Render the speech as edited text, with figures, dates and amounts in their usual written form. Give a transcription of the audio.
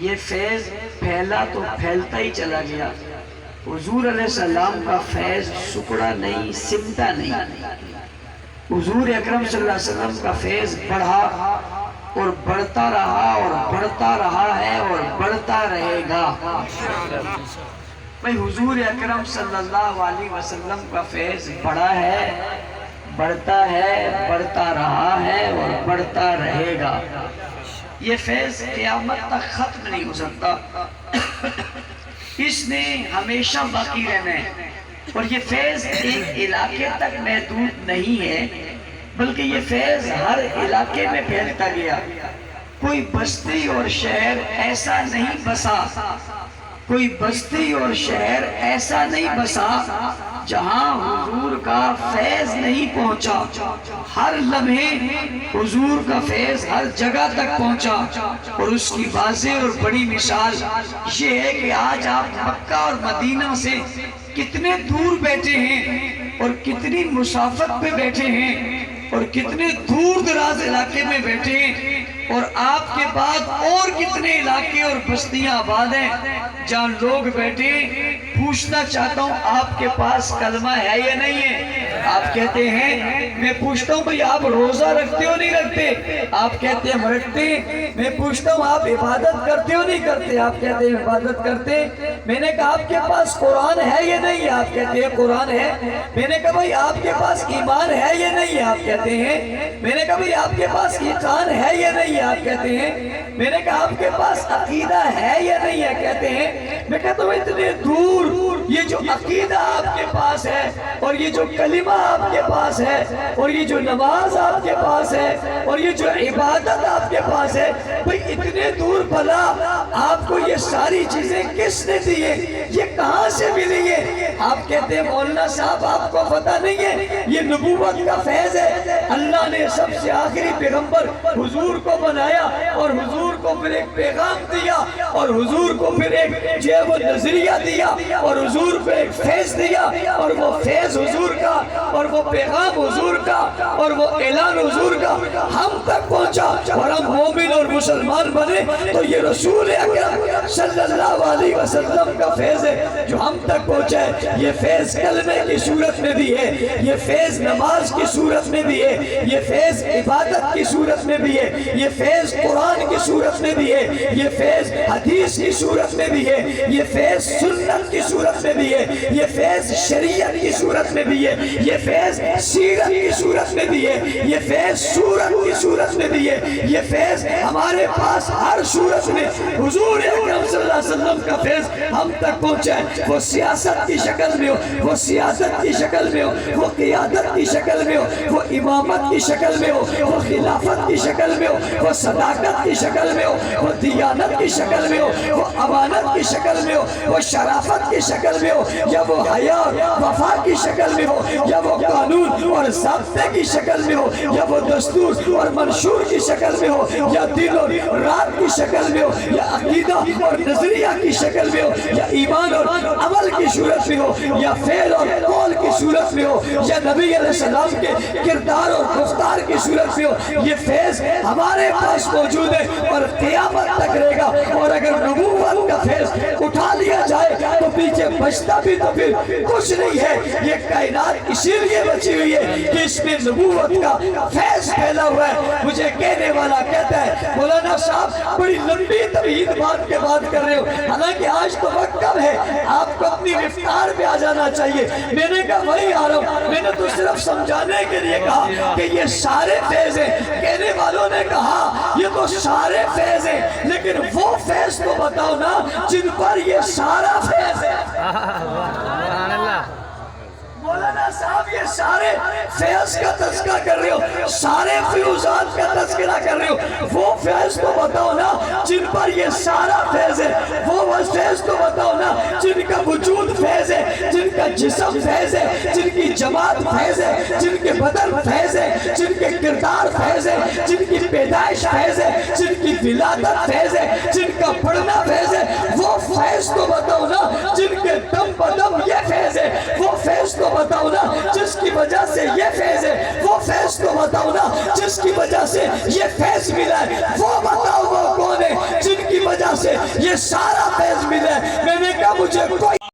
یہ فیض پھیلا تو پھیلتا ہی چلا گیا. حضور علیہ السلام کا فیض سکڑا نہیں، سمٹا نہیں. حضور اکرم صلی اللہ علیہ وسلم کا فیض بڑھا اور بڑھتا رہا اور بڑھتا رہا ہے اور بڑھتا رہے گا. بھئی حضور اکرم صلی اللہ علیہ وسلم کا فیض بڑھا ہے، بڑھتا ہے، بڑھتا رہا ہے اور بڑھتا رہے گا. یہ فیض قیامت تک ختم نہیں ہو سکتا، اس نے ہمیشہ باقی رہنا ہے. اور یہ فیض ایک علاقے تک محدود نہیں ہے، بلکہ یہ فیض ہر علاقے میں پھیلتا گیا. کوئی بستی اور شہر ایسا نہیں بسا، کوئی بستی اور شہر ایسا نہیں بسا جہاں حضور کا فیض نہیں پہنچا. ہر لمحے حضور کا فیض ہر جگہ تک پہنچا. اور اس کی واضح اور بڑی مثال یہ ہے کہ آج آپ مکہ اور مدینہ سے کتنے دور بیٹھے ہیں اور کتنی مسافت پہ بیٹھے ہیں اور کتنے دور دراز علاقے میں بیٹھے ہیں، اور آپ کے بعد اور کتنے علاقے اور بستیاں آباد ہیں جہاں لوگ بیٹھے. پوچھنا چاہتا ہوں آپ کے پاس کلمہ ہے یا نہیں ہے؟ آپ کہتے ہیں. میں پوچھتا ہوں بھئی آپ روزہ رکھتے ہو نہیں رکھتے؟ آپ کہتے ہیں ہم رکھتے ہیں. میں پوچھتا ہوں آپ عبادت کرتے ہو نہیں کرتے؟ آپ کہتے ہیں عبادت کرتے. میں نے کہا آپ کے پاس قرآن ہے یا نہیں ہے؟ آپ کہتے ہیں قرآن ہے. میں نے کہا بھئی آپ کے پاس ایمان ہے یا نہیں ہے؟ آپ کہتے ہیں. میں نے کہا بھئی آپ کے پاس ایقان ہے یا نہیں ہے؟ آپ کہتے ہیں. میں نے کہا آپ کے پاس عقیدہ ہے یا نہیں ہے؟ کہتے ہیں. میں کہتا ہوں اتنے دور یہ جو عقیدہ آپ کے پاس ہے اور یہ جو کلمہ آپ کے پاس ہے اور یہ جو نماز آپ کے پاس ہے اور یہ جو عبادت آپ کے پاس ہے، بھئی اتنے دور بھلا آپ کو یہ ساری چیزیں کس نے دی ہے؟ یہ کہاں سے ملی ہے؟ آپ کہتے ہیں مولانا صاحب آپ کو پتہ نہیں ہے یہ نبوت کا فیض ہے. اللہ نے سب سے آخری پیغمبر حضور کو بنایا اور حضور کو پھر ایک پیغام دیا اور حضور کو پھر ایک وہ نظریہ دیا اور حضور کو ایک فیض دیا، اور وہ فیض حضور کا اور وہ پیغام حضور کا اور وہ اعلان حضور کا ہم تک پہنچا اور ہم مومن اور مسلمان بنے. تو یہ رسول اکرم صلی اللہ علیہ وسلم کا فیض ہے جو ہم تک پہنچا ہے. یہ فیض کلمے کی صورت میں بھی ہے، یہ فیض نماز کی صورت میں بھی ہے، یہ فیض عبادت کی صورت میں بھی ہے، یہ فیض قرآن کی صورت میں بھی ہے، یہ فیض حدیث کی صورت میں بھی ہے، یہ فیض سنت کی صورت میں بھی ہے، یہ فیض شریعت کی صورت میں بھی ہے، یہ فیض سیرت کی صورت میں بھی ہے، یہ فیض صورت کی صورت میں بھی ہے. یہ فیض ہمارے پاس ہر صورت میں حضور اکرم صلی اللہ علیہ وسلم کا فیض ہم تک پہنچا ہے. وہ سیاست کی شکل میں ہو، وہ سیاست کی شکل میں ہو، وہ قیادت کی شکل میں ہو، وہ امامت کی شکل میں ہو، وہ خلافت کی شکل میں ہو، وہ صداقت کی شکل میں ہو، وہ دیانت کی شکل میں ہو، وہ امانت کی شکل میں ہو، وہ شرافت کی شکل میں ہو، یا وہ حیا اور وفا کی شکل میں ہو، یا وہ قانون اور ضابطے کی شکل میں ہو، یا وہ دستور اور منشور کی شکل میں ہو، یا دل اور رات کی شکل میں ہو، یا عقیدہ اور نظریہ کی شکل میں ہو، یا ایمان اور عمل کی صورت میں ہو، یا فعل اور قول کی صورت میں ہو، یا نبی علیہ السلام کے کردار اور گفتار کی صورت میں ہو. یہ فیض ہمارے پاس موجود ہے اور قیامت تک رہے گا. اور اگر نبوت کا فیض اٹھا لیا جائے تو پیچھے بچتا بھی تو پھر کچھ نہیں ہے. یہ کائنات اسی لیے بچی ہوئی ہے کہ اس میں نبوت کا فیض پھیلا ہوا ہے. مجھے کہنے والا کہتا ہے مولانا صاحب بڑی لمبی طویل بات کے بات کر رہے ہو، حالانکہ آج تو وقت کم ہے، آپ کو اپنی رفتار پہ آ جانا چاہیے. میں نے کہا وہی آ رہا ہوں، میں نے تو صرف سمجھانے کے لیے کہا کہ یہ سارے فیض ہیں. کہنے والوں نے کہا یہ تو سارے فیض ہیں، لیکن وہ فیض تو بتاؤ نا جن پر یہ سارا فیض ہے. مولانا صاحب یہ سارے فیض کا تذکرہ کر رہے ہو، سارے فیوزات کا تذکرہ کر رہے ہو، وہ فیض تو بتاؤ نا جن پر یہ سارا فیض ہے. وہ فیض تو بتاؤ نا جن کا وجود فیض ہے، جن کا جسم فیض ہے، جن کی جماعت فیض ہے، جن کے بدن فیض ہے، جن کے کردار فیض ہے، جن کی پیدائش فیض ہے، جن کی ولادت فیض ہے، جن کا پڑھنا فیض ہے. وہ فیض تو بتاؤ نا جن کے دم بدم یہ فیض ہے. وہ فیض تو بتاؤ نا جس کی وجہ سے یہ فیض ہے. وہ فیض تو بتاؤ نا جس کی وجہ سے یہ فیض ملا ہے. وہ بتاؤ وہ کون ہے جن کی وجہ سے مجھے سارا فیض ملے. میں نے کہا مجھے کوئی